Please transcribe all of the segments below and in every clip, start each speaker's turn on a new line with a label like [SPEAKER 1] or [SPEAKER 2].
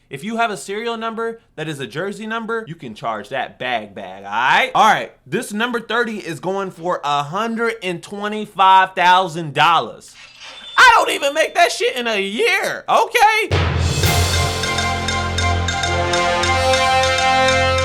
[SPEAKER 1] If you have a serial number that is a jersey number, you can charge that bag, all right? All right, this number 30 is going for $125,000. I don't even make that shit in a year, okay?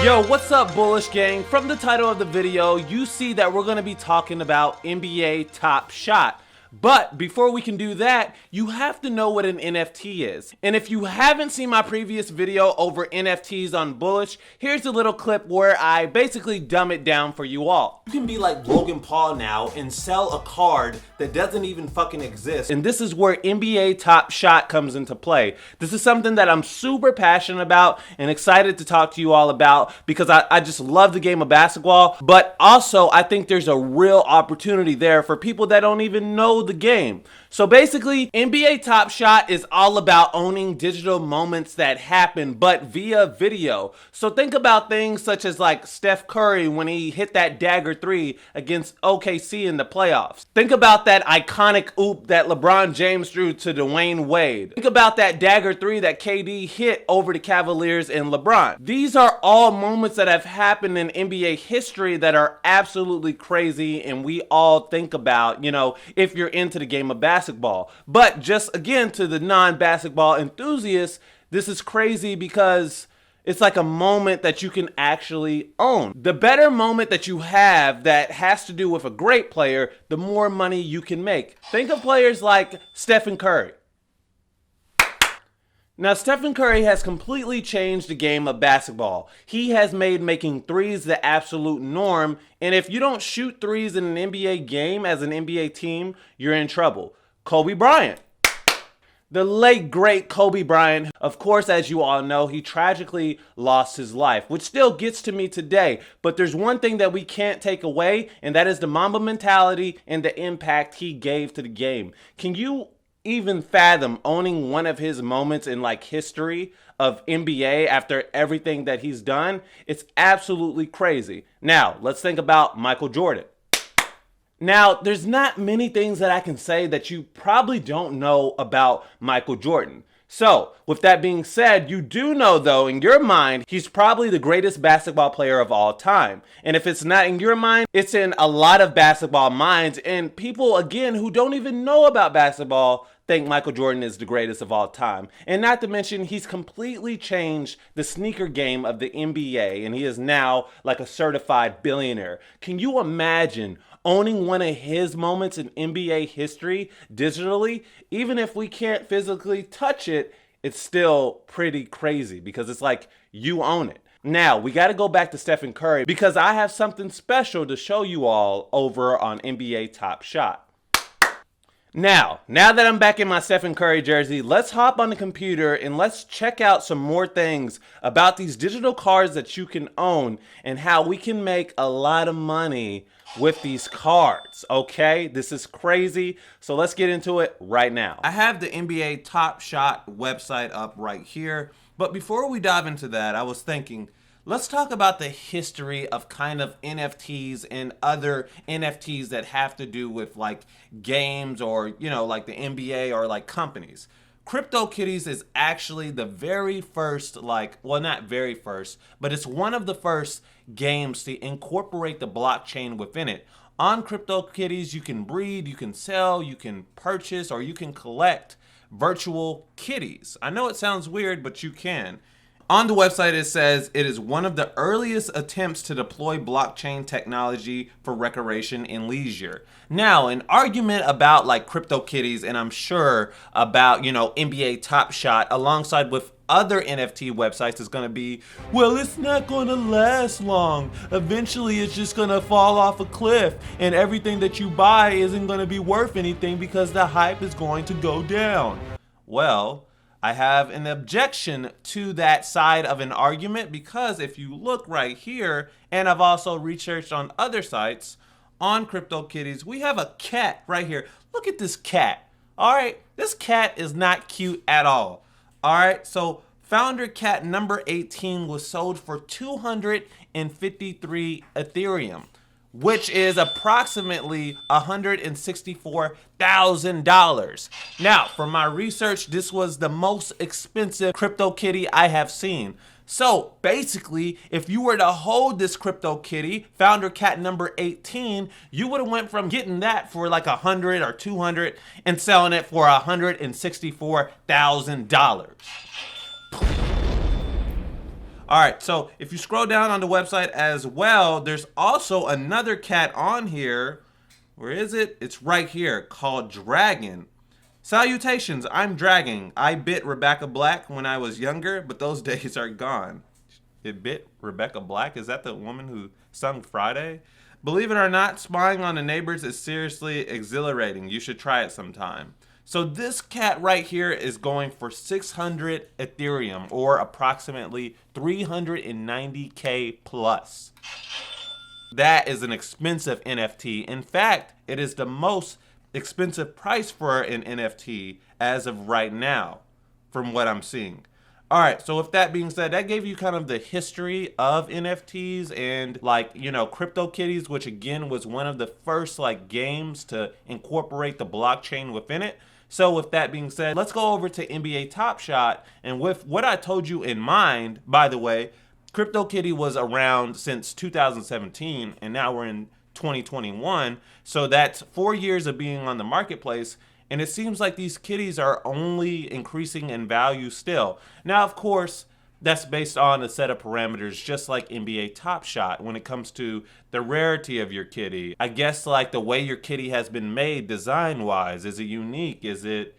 [SPEAKER 1] Yo, what's up, Bullish gang? From the title of the video, you see that we're gonna be talking about NBA Top Shot. But before we can do that, you have to know what an NFT is. And if you haven't seen my previous video over NFTs on Bullish, here's a little clip where I basically dumb it down for you all. You can be like Logan Paul now and sell a card that doesn't even fucking exist. And this is where NBA Top Shot comes into play. This is something that I'm super passionate about and excited to talk to you all about because I just love the game of basketball. But also, I think there's a real opportunity there for people that don't even know the game. So basically, NBA Top Shot is all about owning digital moments that happen, but via video. So think about things such as like Steph Curry when he hit that dagger 3 against OKC in the playoffs. Think about that iconic oop that LeBron James threw to Dwayne Wade. Think about that dagger 3 that KD hit over the Cavaliers and LeBron. These are all moments that have happened in NBA history that are absolutely crazy, and we all think about, if you're into the game of basketball. But just again, to the non-basketball enthusiasts, this is crazy because it's like a moment that you can actually own. The better moment that you have that has to do with a great player, the more money you can make. Think of players like Stephen Curry. Now, Stephen Curry has completely changed the game of basketball. He has made making threes the absolute norm, and if you don't shoot threes in an NBA game as an NBA team, you're in trouble. Kobe Bryant. The late, great Kobe Bryant, of course, as you all know, he tragically lost his life, which still gets to me today. But there's one thing that we can't take away, and that is the Mamba mentality and the impact he gave to the game. Can you even fathom owning one of his moments in like history of NBA after everything that he's done? It's absolutely crazy. Now, let's think about Michael Jordan. Now, there's not many things that I can say that you probably don't know about Michael Jordan. So, with that being said, you do know though, in your mind, he's probably the greatest basketball player of all time. And if it's not in your mind, it's in a lot of basketball minds, and people, again, who don't even know about basketball think Michael Jordan is the greatest of all time. And not to mention, he's completely changed the sneaker game of the NBA, and he is now like a certified billionaire. Can you imagine owning one of his moments in NBA history digitally? Even if we can't physically touch it, it's still pretty crazy because it's like you own it. Now, we got to go back to Stephen Curry because I have something special to show you all over on NBA Top Shot. Now that I'm back in my Stephen Curry jersey, let's hop on the computer and let's check out some more things about these digital cards that you can own and how we can make a lot of money with these cards, okay? This is crazy, so let's get into it right now. I have the NBA Top Shot website up right here, but before we dive into that, I was thinking, let's talk about the history of kind of NFTs and other NFTs that have to do with like games or, like the NBA or like companies. CryptoKitties is actually the very first, not very first, but it's one of the first games to incorporate the blockchain within it. On CryptoKitties, you can breed, you can sell, you can purchase, or you can collect virtual kitties. I know it sounds weird, but you can. On the website, it says it is one of the earliest attempts to deploy blockchain technology for recreation and leisure. Now, an argument about like CryptoKitties, and I'm sure about, NBA Top Shot alongside with other NFT websites is going to be, well, it's not going to last long. Eventually, it's just going to fall off a cliff and everything that you buy isn't going to be worth anything because the hype is going to go down. Well, I have an objection to that side of an argument because if you look right here, and I've also researched on other sites, on CryptoKitties, we have a cat right here. Look at this cat. All right, this cat is not cute at all. All right, so founder cat number 18 was sold for 253 Ethereum. which is approximately $164,000. Now, from my research, this was the most expensive CryptoKitty I have seen. So basically, if you were to hold this CryptoKitty, founder cat number 18, you would have went from getting that for like 100 or 200 and selling it for $164,000. All right, so if you scroll down on the website as well, there's also another cat on here. Where is it? It's right here, called Dragon. Salutations, I'm Dragon. I bit Rebecca Black when I was younger, but those days are gone. It bit Rebecca Black? Is that the woman who sung Friday? Believe it or not, spying on the neighbors is seriously exhilarating. You should try it sometime. So this cat right here is going for 600 Ethereum, or approximately 390K plus. That is an expensive NFT. In fact, it is the most expensive price for an NFT as of right now, from what I'm seeing. All right, so with that being said, that gave you kind of the history of NFTs and CryptoKitties, which again was one of the first games to incorporate the blockchain within it. So with that being said, let's go over to NBA Top Shot. And with what I told you in mind, by the way, CryptoKitty was around since 2017, and now we're in 2021. So that's 4 years of being on the marketplace. And it seems like these kitties are only increasing in value still. Now, of course, that's based on a set of parameters, just like NBA Top Shot when it comes to the rarity of your kitty. I guess the way your kitty has been made design-wise. Is it unique? Is it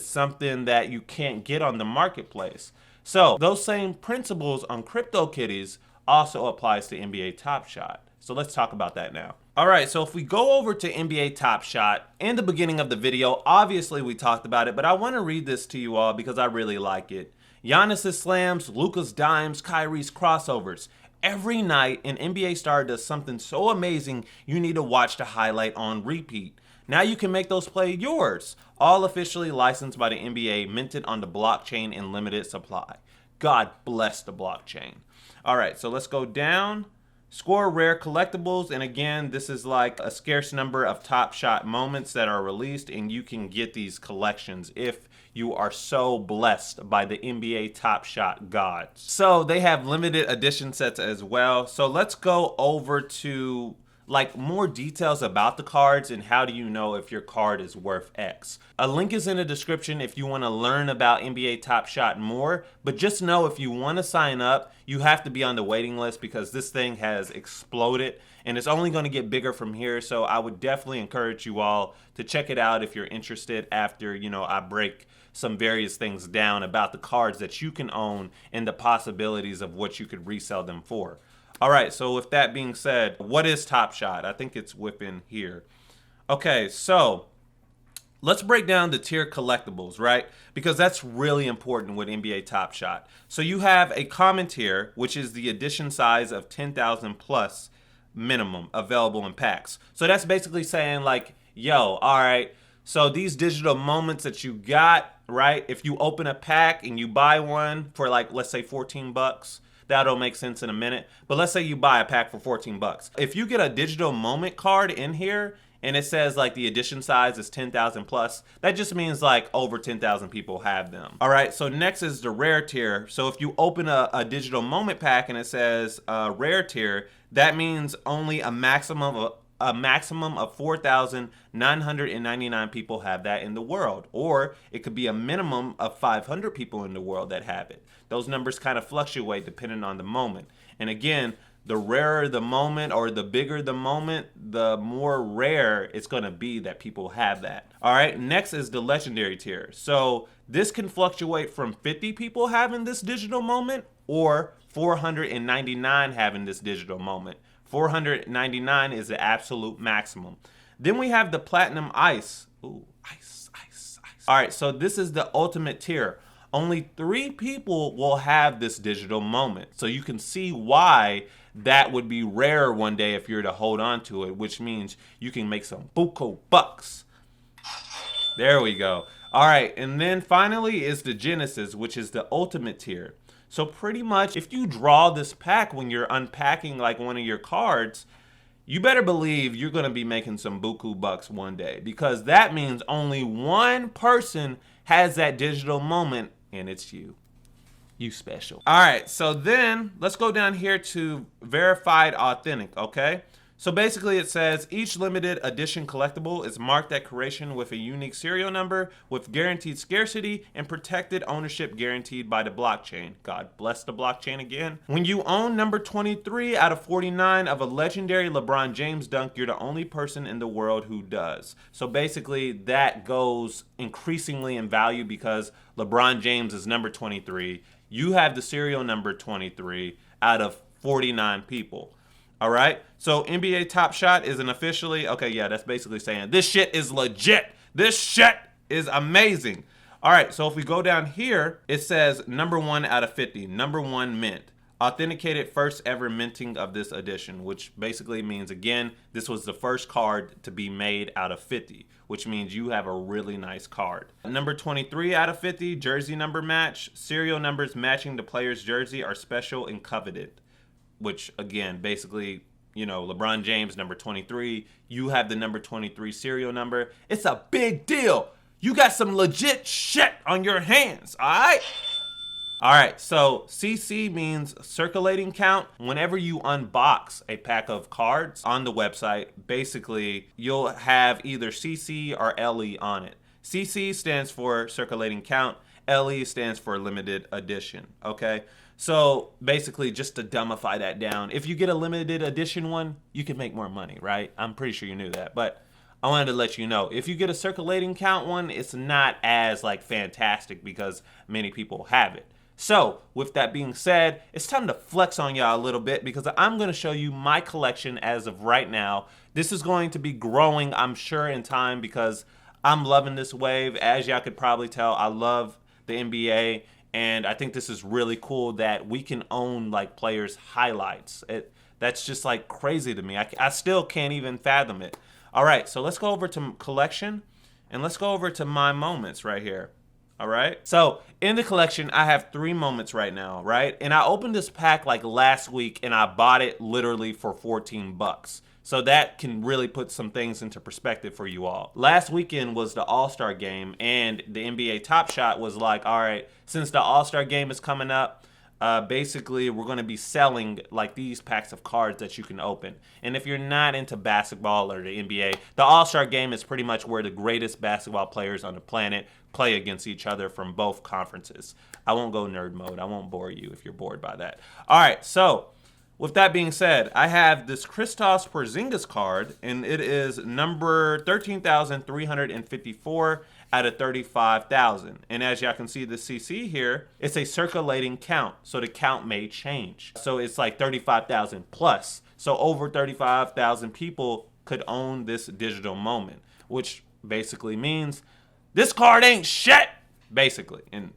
[SPEAKER 1] something that you can't get on the marketplace? So those same principles on CryptoKitties also applies to NBA Top Shot. So let's talk about that now. All right, so if we go over to NBA Top Shot, in the beginning of the video, obviously we talked about it, but I want to read this to you all because I really like it. Giannis's slams, Luka's dimes, Kyrie's crossovers. Every night, an NBA star does something so amazing, you need to watch the highlight on repeat. Now you can make those plays yours. All officially licensed by the NBA, minted on the blockchain in limited supply. God bless the blockchain. All right, so let's go down. Score rare collectibles, and again, this is like a scarce number of Top Shot moments that are released, and you can get these collections if you are so blessed by the NBA Top Shot gods. So they have limited edition sets as well. So let's go over to more details about the cards and how do you know if your card is worth X. A link is in the description if you want to learn about NBA Top Shot more, but just know if you want to sign up, you have to be on the waiting list because this thing has exploded and it's only going to get bigger from here. So I would definitely encourage you all to check it out if you're interested after, I break some various things down about the cards that you can own and the possibilities of what you could resell them for. All right, so with that being said, what is Top Shot? I think it's within here. Okay, so let's break down the tier collectibles, right? Because that's really important with NBA Top Shot. So you have a common tier, which is the edition size of 10,000 plus minimum available in packs. So that's basically saying yo, all right, so these digital moments that you got, right? If you open a pack and you buy one for let's say 14 bucks, that'll make sense in a minute. But let's say you buy a pack for 14 bucks. If you get a digital moment card in here and it says the edition size is 10,000 plus, that just means over 10,000 people have them. All right, so next is the rare tier. So if you open a digital moment pack and it says rare tier, that means only a maximum of 4,999 people have that in the world, or it could be a minimum of 500 people in the world that have it. Those numbers kind of fluctuate depending on the moment. And again, the rarer the moment or the bigger the moment, the more rare it's going to be that people have that. All right, next is the legendary tier. So this can fluctuate from 50 people having this digital moment or 499 having this digital moment. 499 is the absolute maximum. Then we have the platinum ice. Ooh, ice. All right, so this is the ultimate tier. Only 3 people will have this digital moment. So you can see why that would be rare one day if you're to hold on to it, which means you can make some buco bucks. There we go. All right, and then finally is the Genesis, which is the ultimate tier. So pretty much if you draw this pack when you're unpacking one of your cards, you better believe you're going to be making some buku bucks one day, because that means only one person has that digital moment, and it's you. You special. All right, so then let's go down here to verified authentic, okay? So basically it says each limited edition collectible is marked at creation with a unique serial number with guaranteed scarcity and protected ownership guaranteed by the blockchain. God bless the blockchain again. When you own number 23 out of 49 of a legendary LeBron James dunk, you're the only person in the world who does. So basically that goes increasingly in value because LeBron James is number 23. You have the serial number 23 out of 49 people. All right. So NBA Top Shot isn't officially. Okay. Yeah. That's basically saying this shit is legit. This shit is amazing. All right. So if we go down here, it says number 1 out of 50, number 1 mint. Authenticated first ever minting of this edition, which basically means, again, this was the first card to be made out of 50, which means you have a really nice card. Number 23 out of 50, jersey number match. Serial numbers matching the player's jersey are special and coveted, which, again, basically, you know, LeBron James, number 23, you have the number 23 serial number. It's a big deal. You got some legit shit on your hands, all right? All right, so CC means circulating count. Whenever you unbox a pack of cards on the website, basically you'll have either CC or LE on it. CC stands for circulating count. LE stands for limited edition, okay? So basically, just to dumbify that down, if you get a limited edition one, you can make more money, right? I'm pretty sure you knew that, but I wanted to let you know. If you get a circulating count one, it's not as like fantastic because many people have it. So with that being said, it's time to flex on y'all a little bit because I'm going to show you my collection as of right now. This is going to be growing, I'm sure, in time because I'm loving this wave. As y'all could probably tell, I love the NBA, and I think this is really cool that we can own like players' highlights. That's just like crazy to me. I still can't even fathom it. All right, so let's go over to collection, and let's go over to my moments right here. All right. So in the collection, I have 3 moments right now, right? And I opened this pack like last week and I bought it literally for 14 bucks. So that can really put some things into perspective for you all. Last weekend was the All-Star game and the NBA Top Shot was like, all right, since the All-Star game is coming up, basically we're going to be selling like these packs of cards that you can open. And if you're not into basketball or the NBA, the All-Star game is pretty much where the greatest basketball players on the planet play against each other from both conferences. I won't go nerd mode. I won't bore you if you're bored by that. All right, so with that being said, I have this Kristaps Porzingis card, and it is number 13,354 out of 35,000. And as y'all can see the CC here, it's a circulating count, so the count may change. So it's like 35,000 plus. So over 35,000 people could own this digital moment, which basically means this card ain't shit, basically, in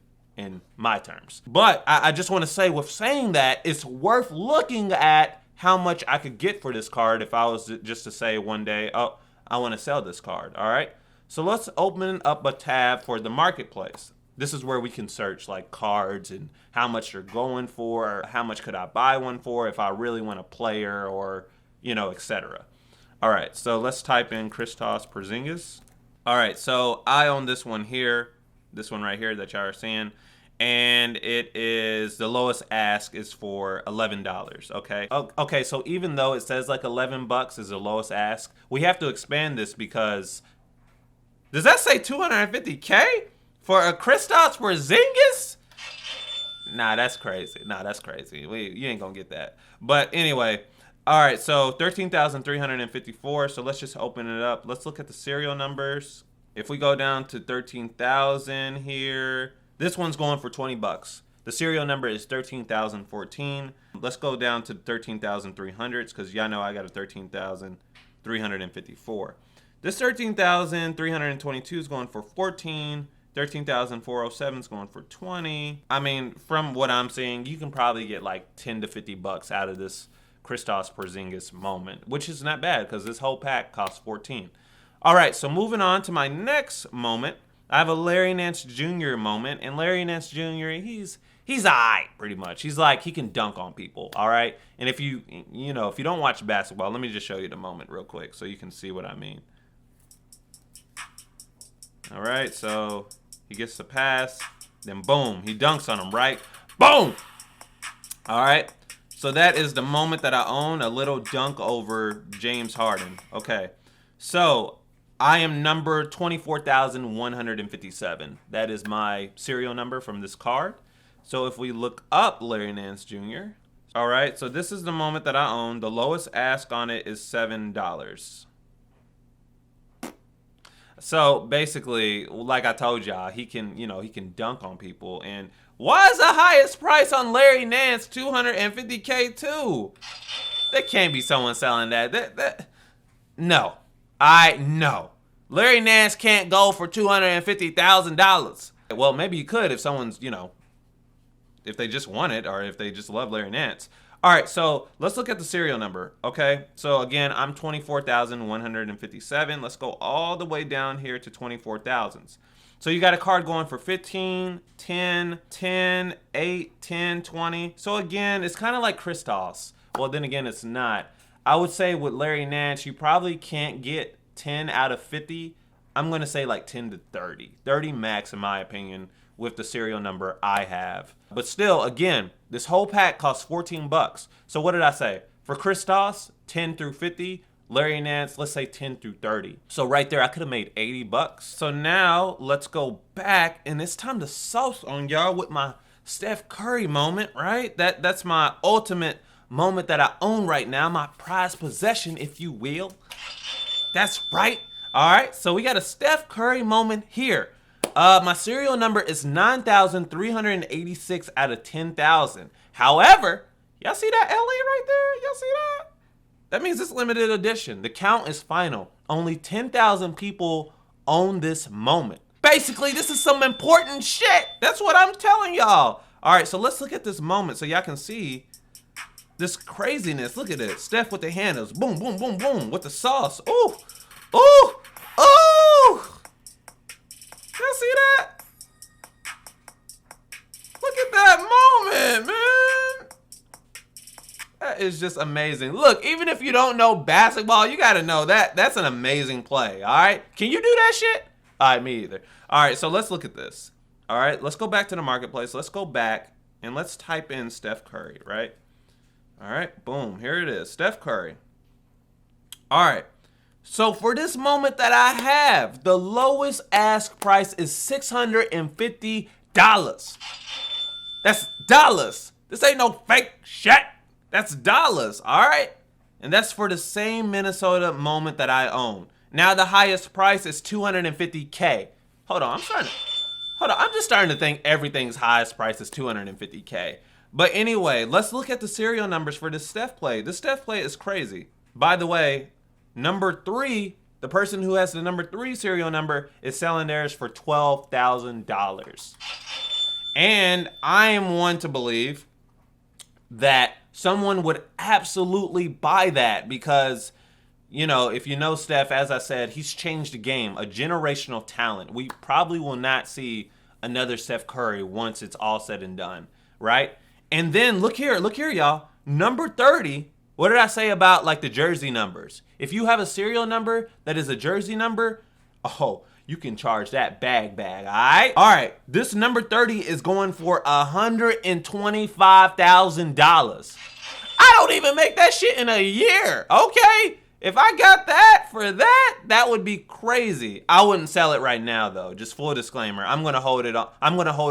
[SPEAKER 1] my terms. But I just want to say, with saying that, it's worth looking at how much I could get for this card if I was just to say one day, oh, I want to sell this card, all right? So let's open up a tab for the marketplace. This is where we can search like cards and how much they're going for, or how much could I buy one for if I really want a player, or, you know, etc. All right, so let's type in Kristaps Porzingis. All right, so I own this one here, this one right here that y'all are seeing, and it is, the lowest ask is for $11, okay? Okay, so even though it says like 11 bucks is the lowest ask, we have to expand this because, does that say 250K for a Kristaps Porzingis? Nah, that's crazy. Nah, that's crazy. You ain't gonna get that. But anyway, all right, so 13,354. So let's just open it up. Let's look at the serial numbers. If we go down to 13,000 here, this one's going for 20 bucks. The serial number is 13,014. Let's go down to 13,300s because y'all know I got a 13,354. This 13,322 is going for 14. 13,407 is going for 20. I mean, from what I'm seeing, you can probably get like 10 to 50 bucks out of this Kristaps Porzingis moment, which is not bad because this whole pack costs 14. All right, so moving on to my next moment, I have a Larry Nance Jr. moment, and Larry Nance Jr., he's alright, pretty much. He's like, he can dunk on people, all right? And if you don't watch basketball, let me just show you the moment real quick so you can see what I mean. All right, so he gets the pass, then boom, he dunks on him, right? Boom! All right, so that is the moment that I own, a little dunk over James Harden. Okay, so I am number 24,157. That is my serial number from this card. So if we look up Larry Nance Jr., all right, so this is the moment that I own. The lowest ask on it is $7. So basically, like I told y'all, he can dunk on people. And why is the highest price on Larry Nance $250K too? There can't be someone selling that. No. No. Larry Nance can't go for $250,000. Well, maybe you could if someone's, if they just want it or if they just love Larry Nance. All right, so let's look at the serial number, okay? So again, I'm 24,157. Let's go all the way down here to 24,000s. So you got a card going for 15, 10, 10, 8, 10, 20. So again, it's kind of like Kristaps. Well, then again, it's not. I would say with Larry Nance, you probably can't get 10 out of 50. I'm going to say like 10 to 30. 30 max, in my opinion, with the serial number I have. But still, again, this whole pack costs $14. So what did I say? For Kristaps, 10 through 50. Larry Nance, let's say 10 through 30. So right there, I could have made $80. So now let's go back, and it's time to sauce on y'all with my Steph Curry moment, right? That's my ultimate moment that I own right now, my prized possession, if you will. That's right. All right, so we got a Steph Curry moment here. My serial number is 9,386 out of 10,000. However, y'all see that LA right there? Y'all see that? That means it's limited edition. The count is final. Only 10,000 people own this moment. Basically, this is some important shit. That's what I'm telling y'all. All right, so let's look at this moment so y'all can see this craziness. Look at it. Steph with the handles. Boom, boom, boom, boom. With the sauce. Ooh. Ooh. Ooh. Y'all see that? Look at that moment, man. That is just amazing. Look, even if you don't know basketball, you got to know that. That's an amazing play, all right? Can you do that shit? All right, me either. All right, so let's look at this. All right, let's go back to the marketplace. Let's go back, and let's type in Steph Curry, right? All right, boom. Here it is, Steph Curry. All right. So for this moment that I have, the lowest ask price is $650. That's dollars. This ain't no fake shit. That's dollars, all right? And that's for the same Minnesota moment that I own. Now the highest price is $250K. Hold on, I'm just starting to think everything's highest price is $250K. But anyway, let's look at the serial numbers for this Steph play. This Steph play is crazy. By the way, number 3, the person who has the number 3 serial number is selling theirs for $12,000. And I am one to believe that someone would absolutely buy that because, if you know Steph, as I said, he's changed the game, a generational talent. We probably will not see another Steph Curry once it's all said and done, right? And then look here, y'all. Number 30, what did I say about like the jersey numbers? If you have a serial number that is a jersey number, you can charge that bag, all right? All right, this number 30 is going for $125,000. I don't even make that shit in a year, okay? If I got that for that, that would be crazy. I wouldn't sell it right now though. Just full disclaimer, I'm gonna hold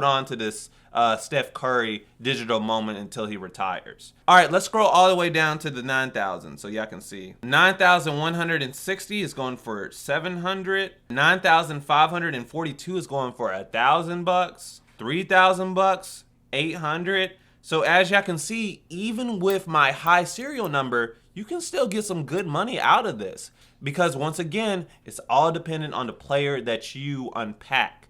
[SPEAKER 1] on to this Steph Curry digital moment until he retires. All right, let's scroll all the way down to the 9,000 so y'all can see. 9,160 is going for $700. 9,542 is going for $1,000. $3,000, $800. So as y'all can see, even with my high serial number, you can still get some good money out of this because once again, it's all dependent on the player that you unpack.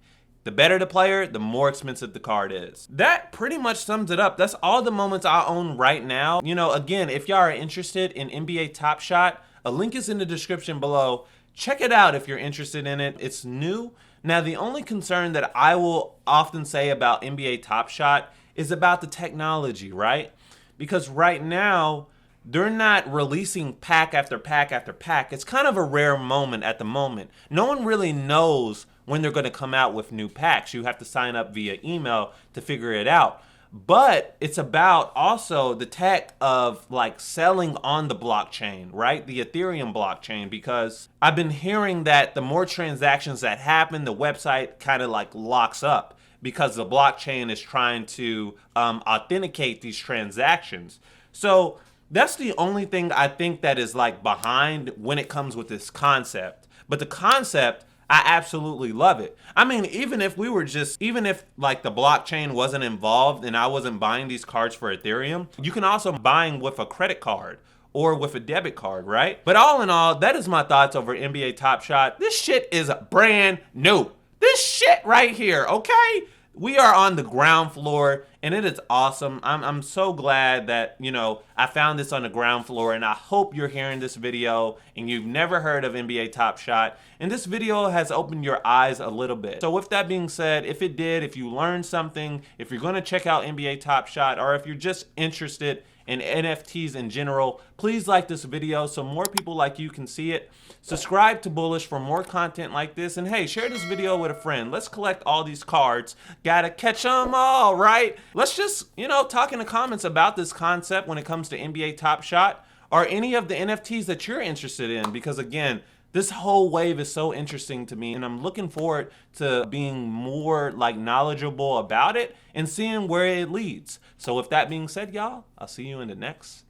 [SPEAKER 1] The better the player, the more expensive the card is. That pretty much sums it up. That's all the moments I own right now. Again, if y'all are interested in NBA Top Shot, a link is in the description below. Check it out if you're interested in it. It's new. Now, the only concern that I will often say about NBA Top Shot is about the technology, right? Because right now, they're not releasing pack after pack after pack. It's kind of a rare moment at the moment. No one really knows when they're going to come out with new packs. You have to sign up via email to figure it out. But it's about also the tech of like selling on the blockchain, right? The Ethereum blockchain, because I've been hearing that the more transactions that happen, the website kind of like locks up because the blockchain is trying to authenticate these transactions. So that's the only thing I think that is like behind when it comes with this concept. But the concept, I absolutely love it. I mean, even if like the blockchain wasn't involved and I wasn't buying these cards for Ethereum, you can also buy them with a credit card or with a debit card, right? But all in all, that is my thoughts over NBA Top Shot. This shit is brand new. This shit right here, okay? We are on the ground floor and it is awesome. I'm so glad that, you know, I found this on the ground floor, and I hope you're hearing this video and you've never heard of NBA Top Shot. And this video has opened your eyes a little bit. So with that being said, if it did, if you learned something, if you're going to check out NBA Top Shot, or if you're just interested in NFTs in general, please like this video so more people like you can see it. Subscribe to Bullish for more content like this. And hey, share this video with a friend. Let's collect all these cards. Gotta catch them all, right? Let's just, you know, talk in the comments about this concept when it comes to NBA Top Shot or any of the NFTs that you're interested in. Because again, this whole wave is so interesting to me, and I'm looking forward to being more like knowledgeable about it and seeing where it leads. So with that being said, y'all, I'll see you in the next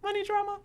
[SPEAKER 1] Money Drama.